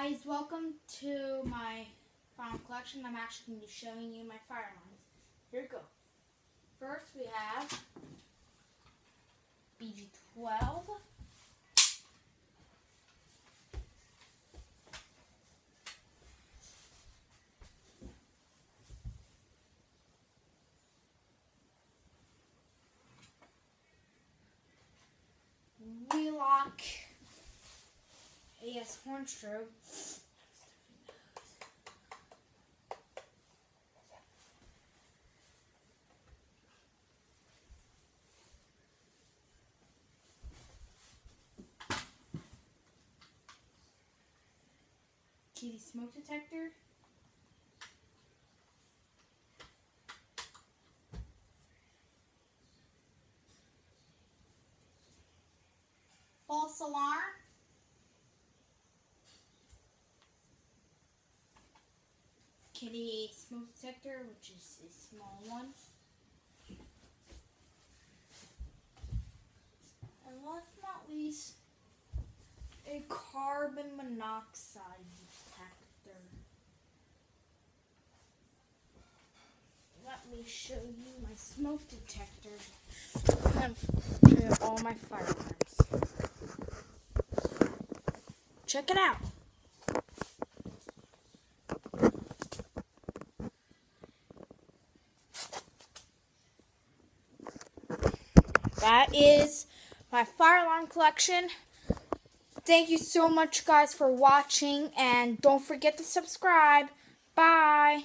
guys, welcome to my final collection. I'm actually going to be showing you my fire alarms. Here we go. First we have BG12. Wheelock AS horn strobe. Kitty smoke detector. False alarm. Kitty smoke detector, which is a small one. And last but not least, a carbon monoxide detector. Let me show you my smoke detectors and show you all my fire alarms. Check it out. That is my fire alarm collection. Thank you so much, guys, for watching, and don't forget to subscribe. Bye.